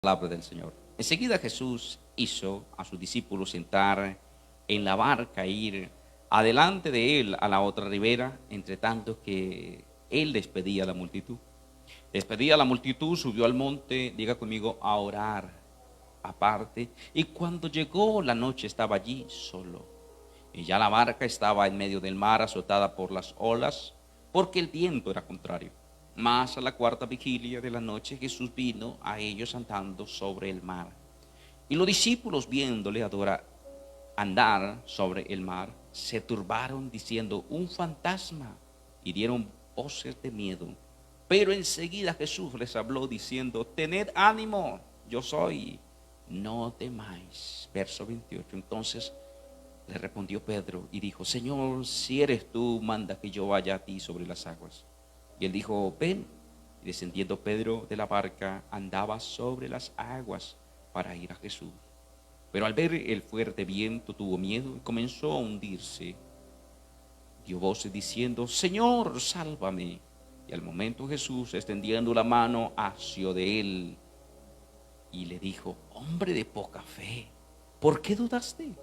Palabra del Señor. Enseguida Jesús hizo a sus discípulos entrar en la barca e ir adelante de él a la otra ribera, entre tanto que él despedía a la multitud. Despedía a la multitud, subió al monte, diga conmigo, a orar aparte. Y cuando llegó la noche estaba allí solo. Y ya la barca estaba en medio del mar, azotada por las olas, porque el viento era contrario. Mas a la cuarta vigilia de la noche Jesús vino a ellos andando sobre el mar. Y los discípulos viéndole andar sobre el mar, se turbaron diciendo, un fantasma, y dieron voces de miedo. Pero enseguida Jesús les habló diciendo, tened ánimo, yo soy, no temáis. Verso 28. Entonces le respondió Pedro y dijo, Señor, si eres tú, manda que yo vaya a ti sobre las aguas. Y él dijo, ven. Y descendiendo Pedro de la barca, andaba sobre las aguas para ir a Jesús. Pero al ver el fuerte viento tuvo miedo y comenzó a hundirse. Dio voces diciendo, Señor, sálvame. Y al momento Jesús, extendiendo la mano, asió de él y le dijo, hombre de poca fe, ¿por qué dudaste?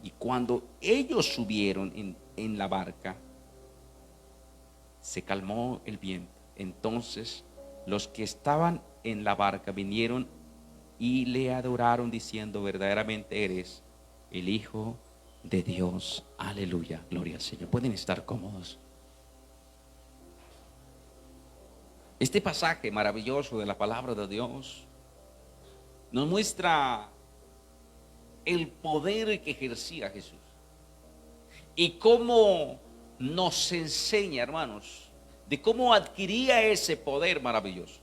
Y cuando ellos subieron en la barca, se calmó el viento. Entonces los que estaban en la barca vinieron y le adoraron diciendo, verdaderamente eres el Hijo de Dios. Aleluya, gloria al Señor. Pueden estar cómodos. Este pasaje maravilloso de la palabra de Dios nos muestra el poder que ejercía Jesús y cómo nos enseña, hermanos, de cómo adquiría ese poder maravilloso.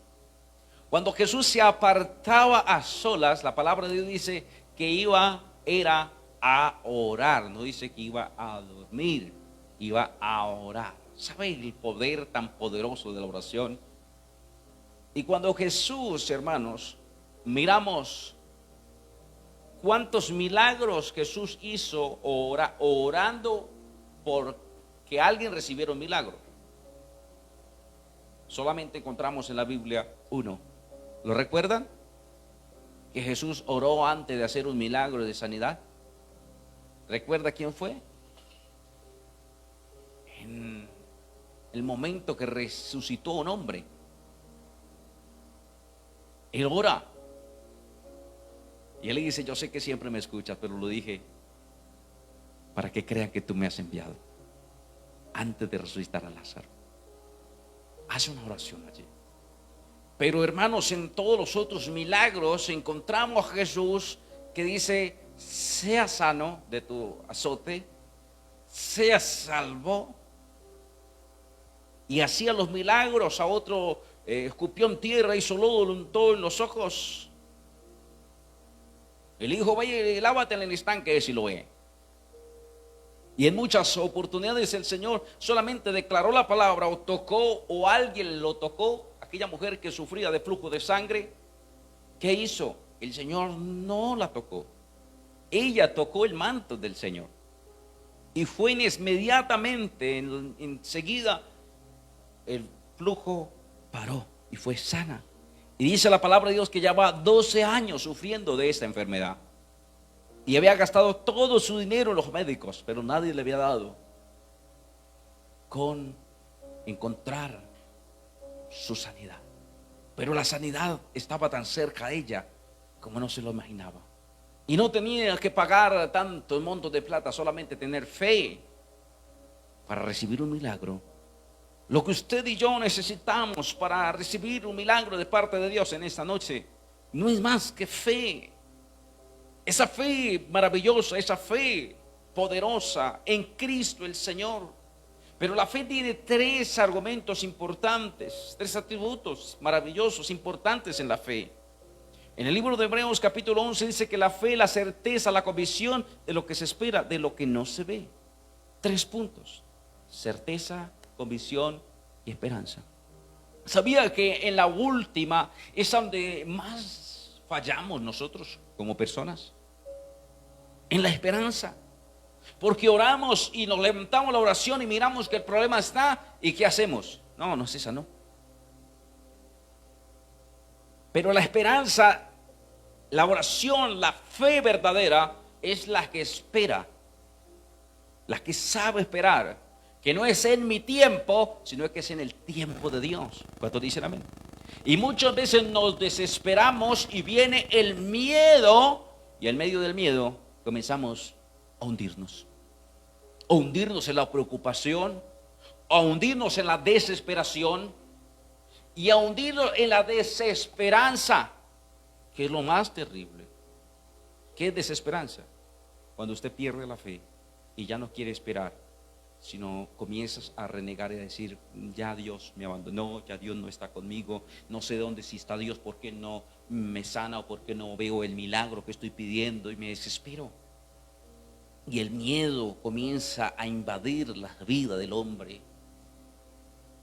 Cuando Jesús se apartaba a solas, la palabra de Dios dice que era a orar, no dice que iba a dormir, iba a orar. ¿Sabe el poder tan poderoso de la oración? Y cuando Jesús, hermanos, miramos cuántos milagros Jesús hizo orando por que alguien recibiera un milagro. Solamente encontramos en la Biblia uno. ¿Lo recuerdan? Que Jesús oró antes de hacer un milagro de sanidad. ¿Recuerda quién fue? En el momento que resucitó un hombre. Él ora. Y él le dice, yo sé que siempre me escuchas, pero lo dije para que crean que tú me has enviado. Antes de resucitar a Lázaro, hace una oración allí. Pero hermanos, en todos los otros milagros encontramos a Jesús que dice, sea sano de tu azote, sea salvo. Y hacía los milagros. A otro escupió en tierra, hizo lodo, lo untó en los ojos. El hijo, vaya y lávate en el estanque, si lo ve. Y en muchas oportunidades el Señor solamente declaró la palabra o tocó o alguien lo tocó. Aquella mujer que sufría de flujo de sangre, ¿qué hizo? El Señor no la tocó. Ella tocó el manto del Señor. Y fue inmediatamente, enseguida, el flujo paró y fue sana. Y dice la palabra de Dios que ya va 12 años sufriendo de esta enfermedad. Y había gastado todo su dinero en los médicos, pero nadie le había dado con encontrar su sanidad. Pero la sanidad estaba tan cerca de ella como no se lo imaginaba. Y no tenía que pagar tanto monto de plata, solamente tener fe para recibir un milagro. Lo que usted y yo necesitamos para recibir un milagro de parte de Dios en esta noche no es más que fe. Esa fe maravillosa, esa fe poderosa en Cristo el Señor. Pero la fe tiene tres argumentos importantes, tres atributos maravillosos, importantes en la fe. En el libro de Hebreos capítulo 11 dice que la fe es la certeza, la convicción de lo que se espera, de lo que no se ve. 3 puntos: certeza, convicción y esperanza. ¿Sabía que en la última es donde más fallamos nosotros como personas? En la esperanza. Porque oramos y nos levantamos la oración y miramos que el problema está, ¿y qué hacemos? No es esa, no. Pero la esperanza, la oración, la fe verdadera es la que espera, la que sabe esperar, que no es en mi tiempo, sino que es en el tiempo de Dios. ¿Cuántos dicen amén? Y muchas veces nos desesperamos y viene el miedo, y en medio del miedo comenzamos a hundirnos en la preocupación, a hundirnos en la desesperación y a hundirnos en la desesperanza, que es lo más terrible. ¿Qué es desesperanza? Cuando usted pierde la fe y ya no quiere esperar, sino comienzas a renegar y a decir: ya Dios me abandonó, ya Dios no está conmigo, no sé dónde, si está Dios, ¿por qué no me sana o por qué no veo el milagro que estoy pidiendo? Y me desespero. Y el miedo comienza a invadir la vida del hombre.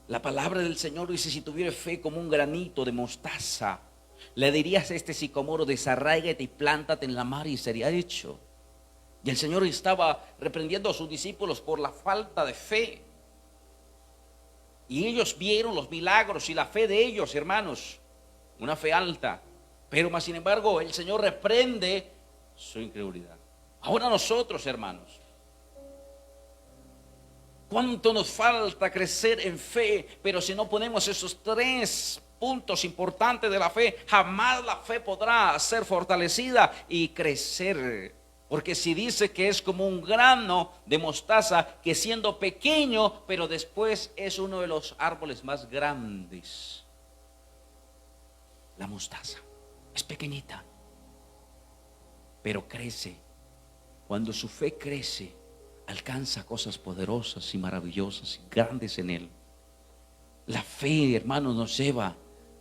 La palabra del Señor dice: si tuviera fe como un granito de mostaza, le dirías a este sicomoro: desarráigate y plántate en la mar, y sería hecho. Y el Señor estaba reprendiendo a sus discípulos por la falta de fe. Y ellos vieron los milagros y la fe de ellos, hermanos, una fe alta. Pero más sin embargo, el Señor reprende su incredulidad. Ahora nosotros, hermanos, ¿cuánto nos falta crecer en fe? Pero si no ponemos esos 3 puntos importantes de la fe, jamás la fe podrá ser fortalecida y crecer. Porque si dice que es como un grano de mostaza, que siendo pequeño, pero después es uno de los árboles más grandes. La mostaza es pequeñita, pero crece. Cuando su fe crece, alcanza cosas poderosas y maravillosas y grandes en él. La fe, hermanos, nos lleva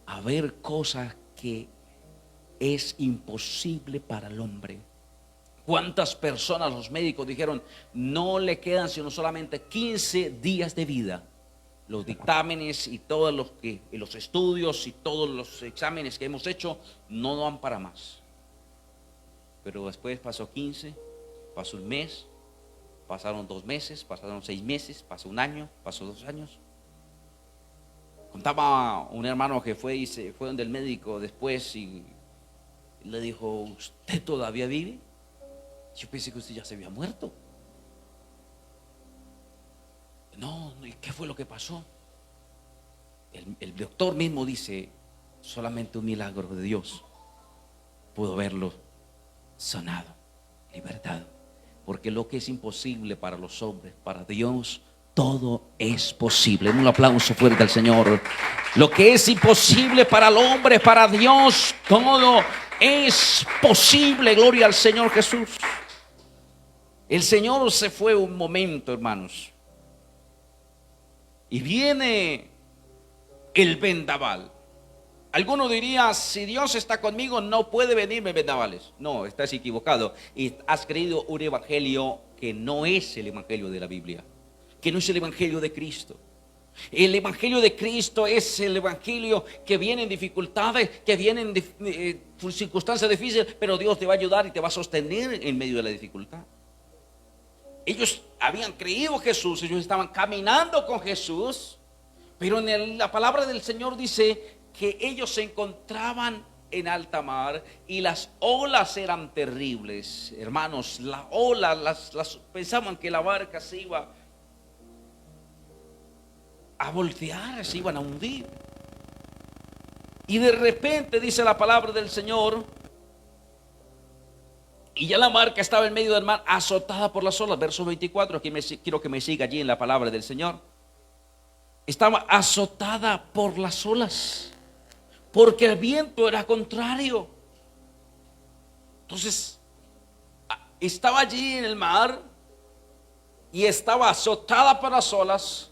a ver cosas que es imposible para el hombre. ¿Cuántas personas los médicos dijeron: no le quedan sino solamente 15 días de vida? Los dictámenes y todos los estudios y todos los exámenes que hemos hecho no dan para más. Pero después pasó 15, pasó un mes, pasaron 2 meses, pasaron 6 meses, pasó un año, pasó 2 años. Contaba un hermano que fue donde el médico después y le dijo: ¿usted todavía vive? Yo pensé que usted ya se había muerto. No, ¿y qué fue lo que pasó? El doctor mismo dice: solamente un milagro de Dios pudo haberlo sanado, libertado. Porque lo que es imposible para los hombres, para Dios todo es posible. Un aplauso fuerte al Señor. Lo que es imposible para el hombre, para Dios todo es posible. Gloria al Señor Jesús. El Señor se fue un momento, hermanos, y viene el vendaval. Alguno diría: si Dios está conmigo, no puede venirme vendavales. No, estás equivocado y has creído un evangelio que no es el evangelio de la Biblia, que no es el evangelio de Cristo. El evangelio de Cristo es el evangelio que viene en dificultades, que viene en circunstancias difíciles, pero Dios te va a ayudar y te va a sostener en medio de la dificultad. Ellos habían creído en Jesús, ellos estaban caminando con Jesús, pero en la palabra del Señor dice que ellos se encontraban en alta mar y las olas eran terribles. Hermanos, las olas pensaban que la barca se iba a voltear, se iban a hundir. Y de repente dice la palabra del Señor, y ya la barca estaba en medio del mar, azotada por las olas. Verso 24, aquí quiero que me siga allí en la palabra del Señor. Estaba azotada por las olas, porque el viento era contrario. Entonces, estaba allí en el mar y estaba azotada por las olas.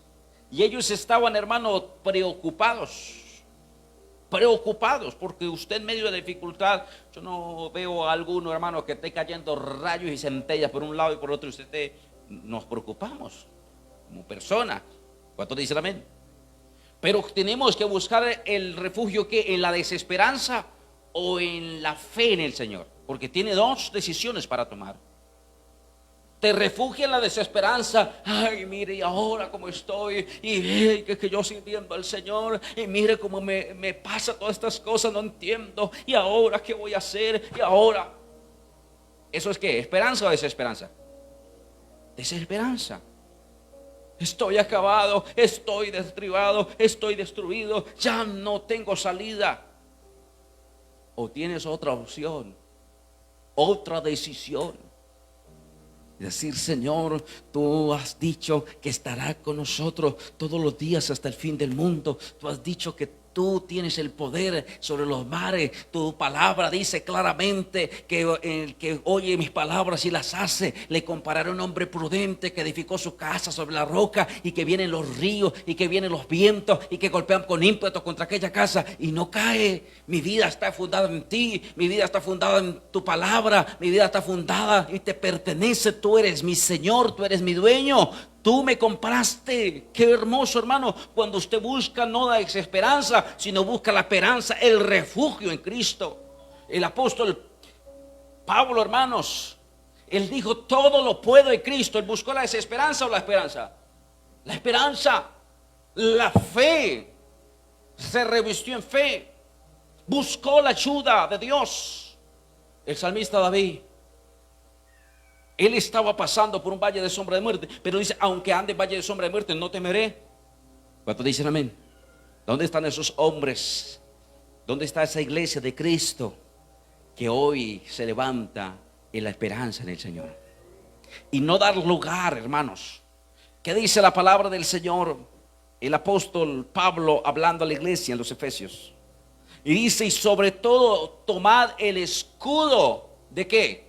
Y ellos estaban, hermanos, preocupados, porque usted en medio de dificultad, yo no veo a alguno, hermano, que esté cayendo rayos y centellas por un lado y por otro. Nos preocupamos como persona. ¿Cuántos dicen amén? Pero tenemos que buscar el refugio que en la desesperanza o en la fe en el Señor, porque tiene 2 decisiones para tomar. te refugia en la desesperanza. Ay, mire, y ahora cómo estoy, y que yo sirviendo al Señor, y mire cómo me pasa todas estas cosas, no entiendo, y ahora qué voy a hacer, y ahora. ¿Eso es qué? ¿Esperanza o desesperanza? Desesperanza. Estoy acabado, estoy derribado, estoy destruido, ya no tengo salida. O tienes otra opción, otra decisión. Decir: Señor, tú has dicho que estarás con nosotros todos los días hasta el fin del mundo. Tú has dicho que tú tienes el poder sobre los mares. Tu palabra dice claramente que el que oye mis palabras y las hace, le compararé a un hombre prudente que edificó su casa sobre la roca, y que vienen los ríos y que vienen los vientos y que golpean con ímpetu contra aquella casa y no cae. Mi vida está fundada en ti, mi vida está fundada en tu palabra, mi vida está fundada y te pertenece. Tú eres mi Señor, tú eres mi dueño. Tú me compraste. Qué hermoso, hermano, cuando usted busca no la desesperanza, sino busca la esperanza, el refugio en Cristo. El apóstol Pablo, hermanos, él dijo: todo lo puedo en Cristo. Él buscó la desesperanza o la esperanza. La esperanza, la fe, se revistió en fe, buscó la ayuda de Dios. El salmista David, él estaba pasando por un valle de sombra de muerte, pero dice: aunque ande en valle de sombra de muerte, no temeré. ¿Cuántos dicen amén? ¿Dónde están esos hombres? ¿Dónde está esa iglesia de Cristo que hoy se levanta en la esperanza en el Señor? Y no dar lugar, hermanos. ¿Qué dice la palabra del Señor? El apóstol Pablo hablando a la iglesia en los Efesios, y dice: y sobre todo tomad el escudo ¿de qué?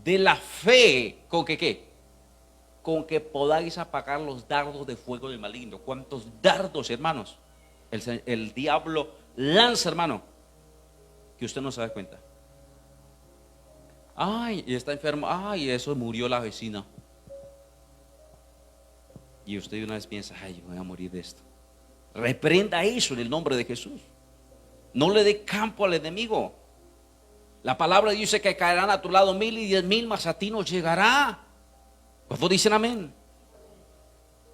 De la fe. ¿Con que qué? Con que podáis apagar los dardos de fuego del maligno. ¿Cuántos dardos, hermanos, el diablo lanza, hermano, que usted no se da cuenta? Ay, y está enfermo. Ay, eso murió la vecina. Y usted una vez piensa: ay, voy a morir de esto. Reprenda eso en el nombre de Jesús. No le dé campo al enemigo. La palabra dice que caerán a tu lado 1000 y 10,000, mas a ti no llegará. ¿Cuántos dicen amén?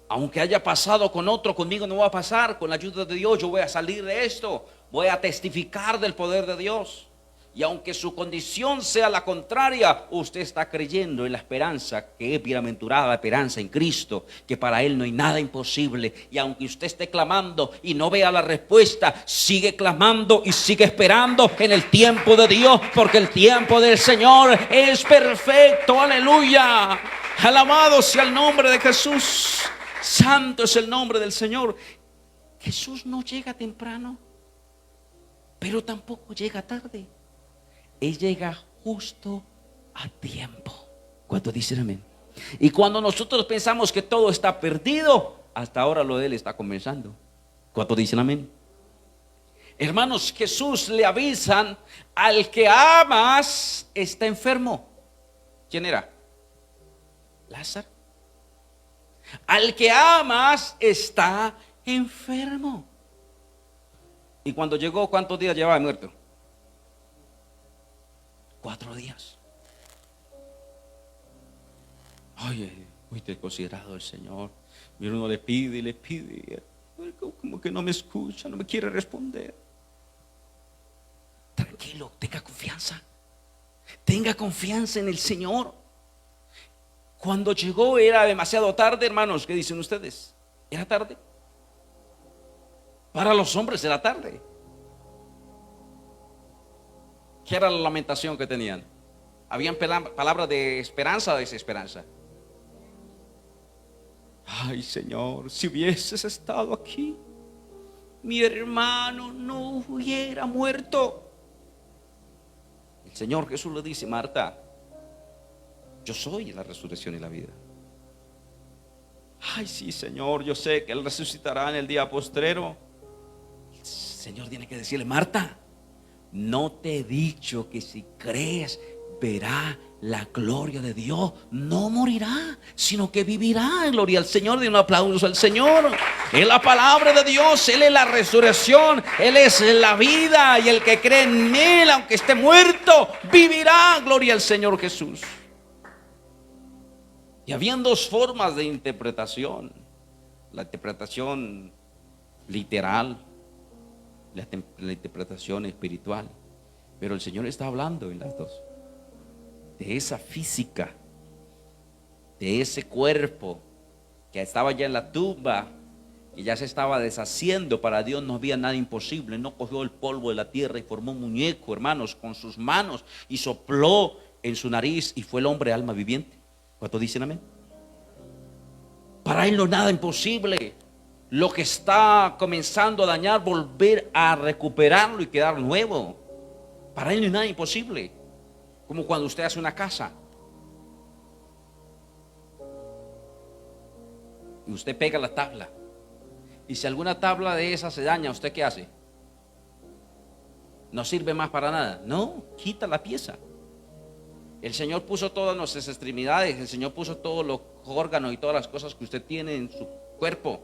Aunque haya pasado con otro, conmigo no va a pasar. Con la ayuda de Dios yo voy a salir de esto. Voy a testificar del poder de Dios. Y aunque su condición sea la contraria, usted está creyendo en la esperanza, que es bienaventurada la esperanza en Cristo, que para Él no hay nada imposible. Y aunque usted esté clamando y no vea la respuesta, sigue clamando y sigue esperando en el tiempo de Dios, porque el tiempo del Señor es perfecto. Aleluya. Alabado sea el nombre de Jesús. Santo es el nombre del Señor. Jesús no llega temprano, pero tampoco llega tarde. Él llega justo a tiempo. ¿Cuántos dicen amén? Y cuando nosotros pensamos que todo está perdido, hasta ahora lo de Él está comenzando. ¿Cuántos dicen amén? Hermanos, Jesús le avisan: al que amas está enfermo. ¿Quién era? Lázaro. Al que amas está enfermo. Y cuando llegó, ¿cuántos días llevaba muerto? 4 días. Ay, muy desconsiderado el Señor. Y uno le pide y le pide, como que no me escucha, no me quiere responder. Tranquilo, tenga confianza. Tenga confianza en el Señor. Cuando llegó era demasiado tarde, hermanos. ¿Qué dicen ustedes? ¿Era tarde? Para los hombres era tarde. ¿Qué era la lamentación que tenían? ¿Habían palabras de esperanza o desesperanza? Ay, Señor, si hubieses estado aquí, mi hermano no hubiera muerto. El Señor Jesús le dice: Marta, yo soy la resurrección y la vida. Ay, sí, Señor, yo sé que Él resucitará en el día postrero. El Señor tiene que decirle: Marta, ¿no te he dicho que si crees verá la gloria de Dios? No morirá, sino que vivirá. Gloria al Señor. De un aplauso al Señor. Es la palabra de Dios. Él es la resurrección, Él es la vida, y el que cree en Él, aunque esté muerto, vivirá. Gloria al Señor Jesús. Y habían dos formas de interpretación: la interpretación literal, la interpretación espiritual. Pero el Señor está hablando en las dos, de esa física, de ese cuerpo que estaba ya en la tumba y ya se estaba deshaciendo. Para Dios no había nada imposible. No cogió el polvo de la tierra y formó un muñeco, hermanos, con sus manos, y sopló en su nariz y fue el hombre alma viviente. ¿Cuántos dicen amén? Para Él no es nada imposible. Lo que está comenzando a dañar, volver a recuperarlo y quedar nuevo. Para Él no es nada imposible. Como cuando usted hace una casa y usted pega la tabla, y si alguna tabla de esas se daña, ¿usted qué hace? No sirve más para nada. No, quita la pieza. El Señor puso todas nuestras extremidades, el Señor puso todos los órganos y todas las cosas que usted tiene en su cuerpo,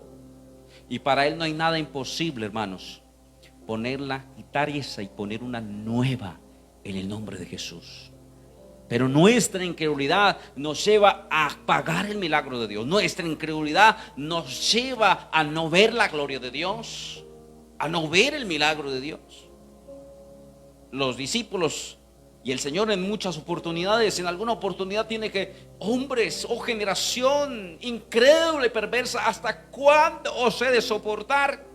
y para Él no hay nada imposible, hermanos. Ponerla, quitar esa y poner una nueva en el nombre de Jesús. Pero nuestra incredulidad nos lleva a apagar el milagro de Dios. Nuestra incredulidad nos lleva a no ver la gloria de Dios, a no ver el milagro de Dios. Los discípulos y el Señor en muchas oportunidades, en alguna oportunidad tiene que: hombres, oh generación incrédula y perversa, ¿hasta cuándo os he de soportar?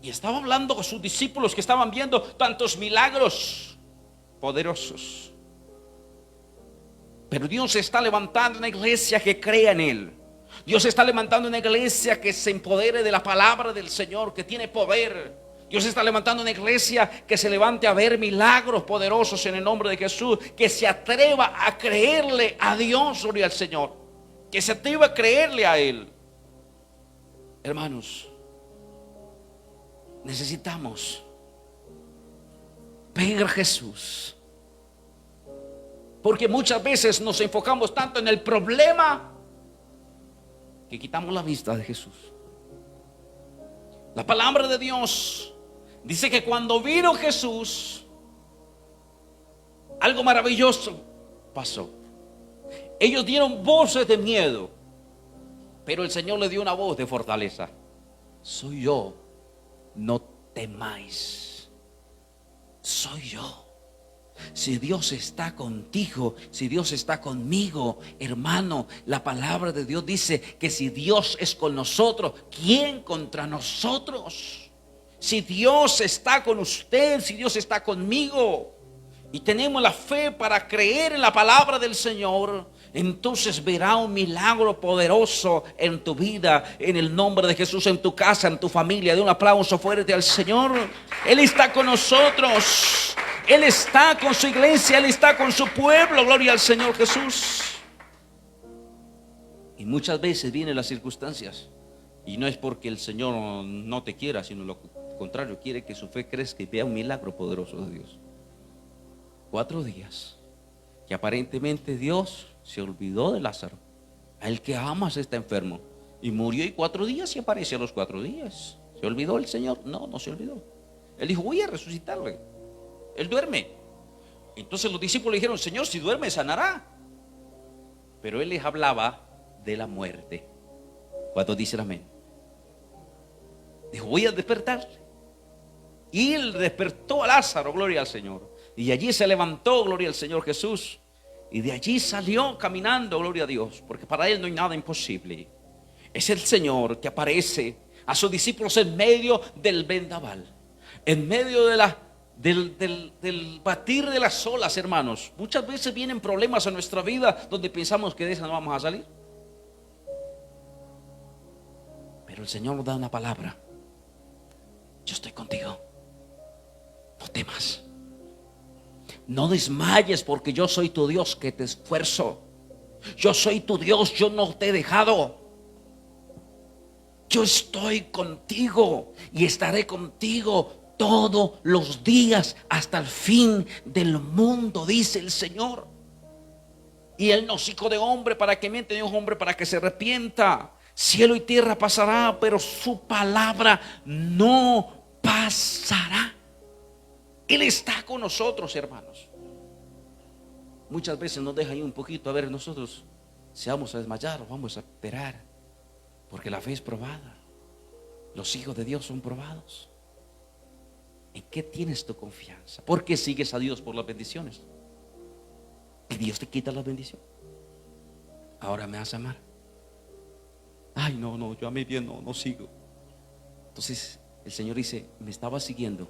Y estaba hablando con sus discípulos que estaban viendo tantos milagros poderosos. Pero Dios está levantando una iglesia que crea en Él. Dios está levantando una iglesia que se empodere de la palabra del Señor, que tiene poder. Dios está levantando una iglesia que se levante a ver milagros poderosos en el nombre de Jesús, que se atreva a creerle a Dios, gloria al Señor, que se atreva a creerle a Él. Hermanos, necesitamos ver a Jesús, porque muchas veces nos enfocamos tanto en el problema que quitamos la vista de Jesús. La palabra de Dios dice que cuando vino Jesús, algo maravilloso pasó. Ellos dieron voces de miedo, pero el Señor le dio una voz de fortaleza: soy yo, no temáis. Soy yo. Si Dios está contigo, si Dios está conmigo, hermano, la palabra de Dios dice que si Dios es con nosotros, ¿quién contra nosotros? Si Dios está con usted, si Dios está conmigo, y tenemos la fe para creer en la palabra del Señor, entonces verá un milagro poderoso en tu vida, en el nombre de Jesús, en tu casa, en tu familia. De un aplauso fuerte al Señor. Él está con nosotros, Él está con su iglesia, Él está con su pueblo. Gloria al Señor Jesús. Y muchas veces vienen las circunstancias, y no es porque el Señor no te quiera, sino lo contrario, quiere que su fe crezca y vea un milagro poderoso de Dios. 4 días que aparentemente Dios se olvidó de Lázaro. A el que amas está enfermo, y murió, y 4 días y aparece a los 4 días. ¿Se olvidó el Señor? No, no se olvidó. Él dijo: voy a resucitarle. Él duerme. Entonces los discípulos le dijeron: Señor, si duerme sanará. Pero Él les hablaba de la muerte. ¿Cuántos dicen amén? Dijo: voy a despertarle. Y Él despertó a Lázaro, gloria al Señor. Y allí se levantó, gloria al Señor Jesús. Y de allí salió caminando, gloria a Dios, porque para Él no hay nada imposible. Es el Señor que aparece a sus discípulos en medio del vendaval, en medio de del batir de las olas, hermanos. Muchas veces vienen problemas a nuestra vida donde pensamos que de esa no vamos a salir. Pero el Señor nos da una palabra: yo estoy contigo, no temas. No desmayes, porque yo soy tu Dios que te esfuerzo. Yo soy tu Dios, yo no te he dejado. Yo estoy contigo y estaré contigo todos los días hasta el fin del mundo, dice el Señor. Y Él no es hijo de hombre para que miente, ni es hombre para que se arrepienta. Cielo y tierra pasará, pero su palabra no pasará. Él está con nosotros, hermanos. Muchas veces nos deja ahí un poquito a ver nosotros si vamos a desmayar o vamos a esperar, porque la fe es probada. Los hijos de Dios son probados. ¿En qué tienes tu confianza? ¿Por qué sigues a Dios por las bendiciones? Y Dios te quita las bendiciones. Ahora me vas a amar. Ay, no, yo a mí bien no sigo. Entonces el Señor dice: me estaba siguiendo,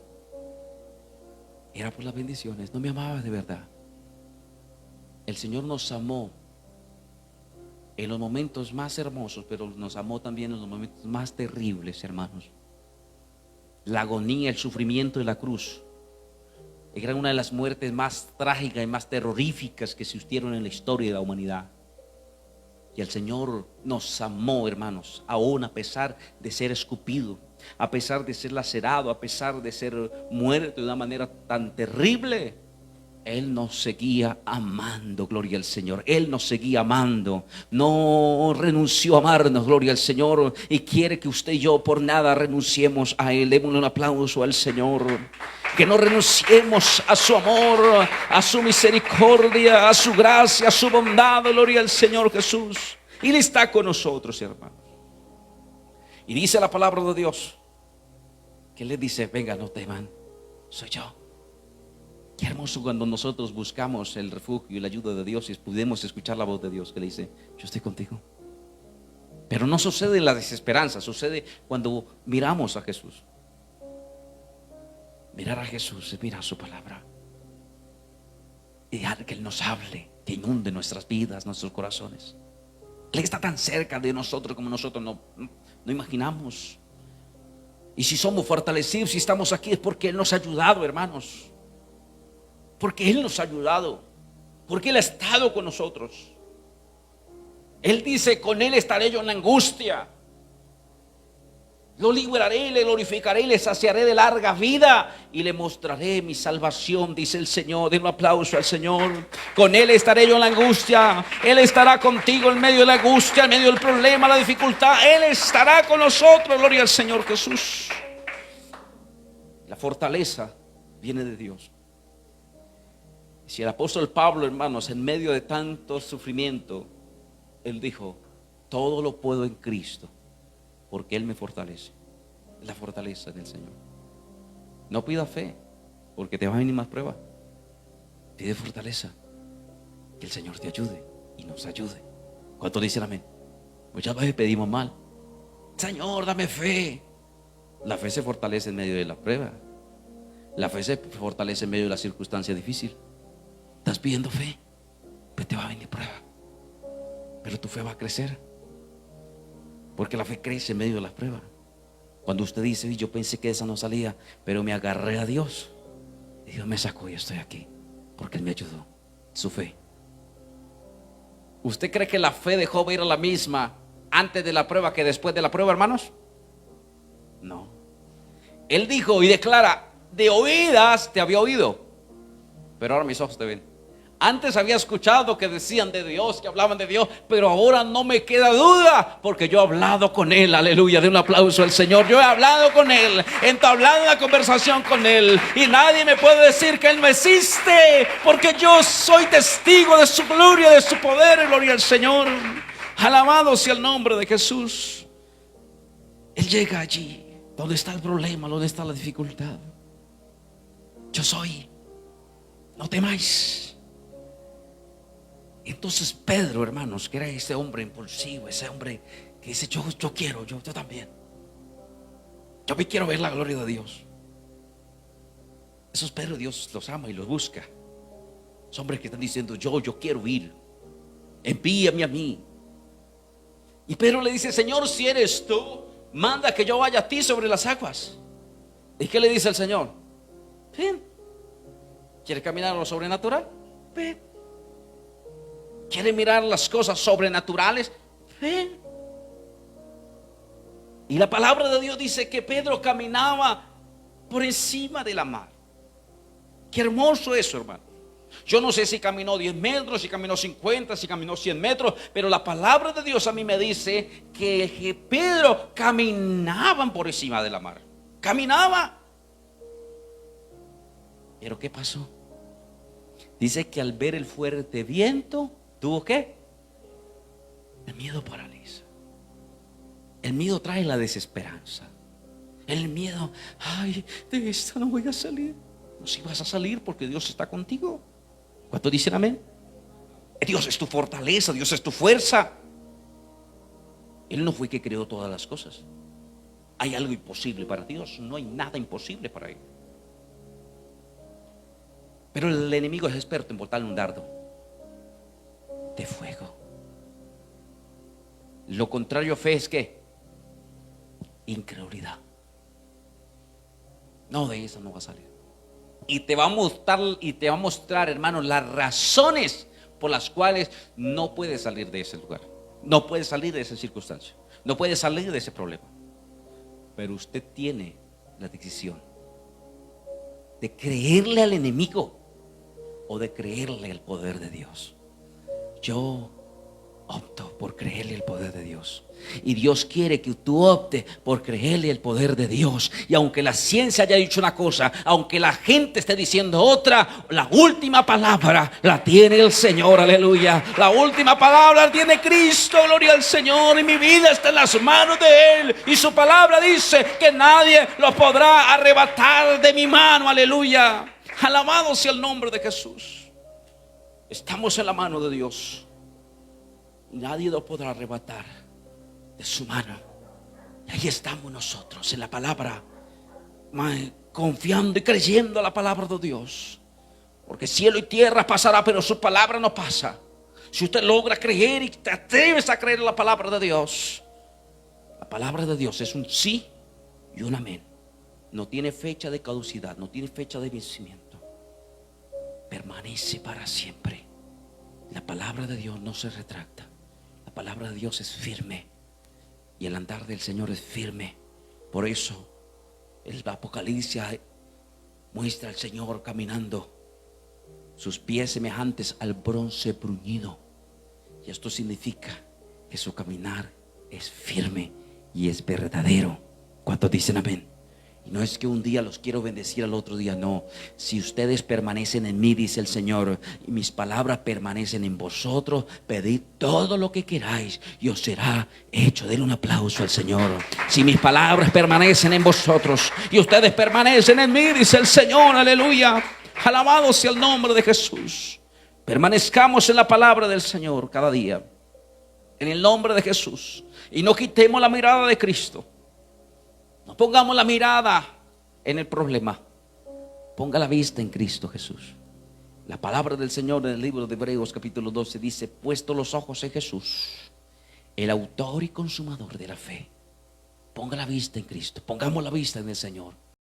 era por las bendiciones, no me amabas de verdad. El Señor nos amó en los momentos más hermosos, pero nos amó también en los momentos más terribles, hermanos. La agonía, el sufrimiento de la cruz era una de las muertes más trágicas y más terroríficas que existieron en la historia de la humanidad. Y el Señor nos amó, hermanos, aún a pesar de ser escupido, a pesar de ser lacerado, a pesar de ser muerto de una manera tan terrible. Él nos seguía amando, gloria al Señor. Él nos seguía amando. No renunció a amarnos, gloria al Señor. Y quiere que usted y yo por nada renunciemos a Él. Démosle un aplauso al Señor. Que no renunciemos a su amor, a su misericordia, a su gracia, a su bondad, gloria al Señor Jesús. Y Él está con nosotros, hermanos. Y dice la palabra de Dios que Él les dice: venga, no teman, soy yo. Qué hermoso cuando nosotros buscamos el refugio y la ayuda de Dios y podemos escuchar la voz de Dios que le dice: yo estoy contigo. Pero no sucede en la desesperanza, sucede cuando miramos a Jesús. Mirar a Jesús es mirar su palabra y dejar que Él nos hable, que inunde nuestras vidas, nuestros corazones. Él está tan cerca de nosotros como nosotros no imaginamos. Y si somos fortalecidos, si estamos aquí, es porque Él nos ha ayudado, hermanos. Porque Él nos ha ayudado, porque Él ha estado con nosotros. Él dice: con Él estaré yo en la angustia, lo libraré, le glorificaré, le saciaré de larga vida y le mostraré mi salvación, dice el Señor. Den un aplauso al Señor. Con Él estaré yo en la angustia. Él estará contigo en medio de la angustia, en medio del problema, la dificultad. Él estará con nosotros, gloria al Señor Jesús. La fortaleza viene de Dios. Si el apóstol Pablo, hermanos, en medio de tanto sufrimiento, él dijo: todo lo puedo en Cristo, porque Él me fortalece. La fortaleza del Señor. No pida fe, porque te va a venir más prueba. Pide fortaleza, que el Señor te ayude y nos ayude. ¿Cuántos dicen amén? Muchas veces pedimos mal: Señor, dame fe. La fe se fortalece en medio de la prueba. La fe se fortalece en medio de la circunstancia difícil. Estás pidiendo fe, pues te va a venir prueba, pero tu fe va a crecer, porque la fe crece en medio de las pruebas. Cuando usted dice: yo pensé que esa no salía, pero me agarré a Dios y Dios me sacó y estoy aquí, porque Él me ayudó. Su fe. ¿Usted cree que la fe de Job era la misma antes de la prueba que después de la prueba, hermanos? No. Él dijo y declara: de oídas te había oído, pero ahora mis ojos te ven. Antes había escuchado que decían de Dios, que hablaban de Dios, pero ahora no me queda duda, porque yo he hablado con Él. Aleluya, de un aplauso al Señor. Yo he hablado con Él, he entablado una conversación con Él, y nadie me puede decir que Él no existe, porque yo soy testigo de su gloria, de su poder. Gloria al Señor. Alabado sea el nombre de Jesús. Él llega allí donde está el problema, donde está la dificultad. Yo soy, no temáis. Entonces Pedro, hermanos, que era ese hombre impulsivo, ese hombre que dice: yo quiero, yo también. Yo me quiero ver la gloria de Dios. Esos Pedro, Dios los ama y los busca. Son hombres que están diciendo: yo quiero ir, envíame a mí. Y Pedro le dice: Señor, si eres tú, manda que yo vaya a ti sobre las aguas. ¿Y qué le dice el Señor? Ven. ¿Quiere caminar a lo sobrenatural? Ven. ¿Quiere mirar las cosas sobrenaturales? Ven. Y la palabra de Dios dice que Pedro caminaba por encima de la mar. Qué hermoso eso, hermano. Yo no sé si caminó 10 metros, si caminó 50, si caminó 100 metros, pero la palabra de Dios a mí me dice que Pedro caminaban por encima de la mar. Caminaba. Pero ¿qué pasó? Dice que al ver el fuerte viento, ¿tuvo qué? El miedo paraliza. El miedo trae la desesperanza. El miedo, ay, de esta no voy a salir. No, si vas a salir porque Dios está contigo. ¿Cuántos dicen amén? Dios es tu fortaleza, Dios es tu fuerza. Él no fue que creó todas las cosas. ¿Hay algo imposible para Dios? No hay nada imposible para Él. Pero el enemigo es experto en botarle un dardo de fuego. Lo contrario a fe es ¿qué? Incredulidad. No, de esa no va a salir. Y te va a mostrar, hermanos, las razones por las cuales no puedes salir de ese lugar. No puedes salir de esa circunstancia. No puedes salir de ese problema. Pero usted tiene la decisión de creerle al enemigo o de creerle al poder de Dios. Yo opto por creerle el poder de Dios. Y Dios quiere que tú optes por creerle el poder de Dios. Y aunque la ciencia haya dicho una cosa, aunque la gente esté diciendo otra, la última palabra la tiene el Señor, aleluya. La última palabra la tiene Cristo, gloria al Señor. Y mi vida está en las manos de Él. Y su palabra dice que nadie lo podrá arrebatar de mi mano, aleluya. Alabado sea el nombre de Jesús. Estamos en la mano de Dios. Nadie lo podrá arrebatar de su mano. Y ahí estamos nosotros en la palabra, confiando y creyendo a la palabra de Dios. Porque cielo y tierra pasará, pero su palabra no pasa. Si usted logra creer y te atreves a creer en la palabra de Dios, la palabra de Dios es un sí y un amén. No tiene fecha de caducidad, no tiene fecha de vencimiento. Permanece para siempre. La palabra de Dios no se retracta. La palabra de Dios es firme y el andar del Señor es firme. Por eso el Apocalipsis muestra al Señor caminando, sus pies semejantes al bronce bruñido. Y esto significa que su caminar es firme y es verdadero. ¿Cuántos dicen amén? Y no es que un día los quiero bendecir, al otro día no. Si ustedes permanecen en mí, dice el Señor, y mis palabras permanecen en vosotros, pedid todo lo que queráis y os será hecho. Denle un aplauso al Señor. Si mis palabras permanecen en vosotros y ustedes permanecen en mí, dice el Señor, aleluya. Alabado sea el nombre de Jesús. Permanezcamos en la palabra del Señor cada día, en el nombre de Jesús, y no quitemos la mirada de Cristo. No pongamos la mirada en el problema. Ponga la vista en Cristo Jesús. La palabra del Señor en el libro de Hebreos capítulo 12 dice: puesto los ojos en Jesús, el autor y consumador de la fe. Ponga la vista en Cristo. Pongamos la vista en el Señor.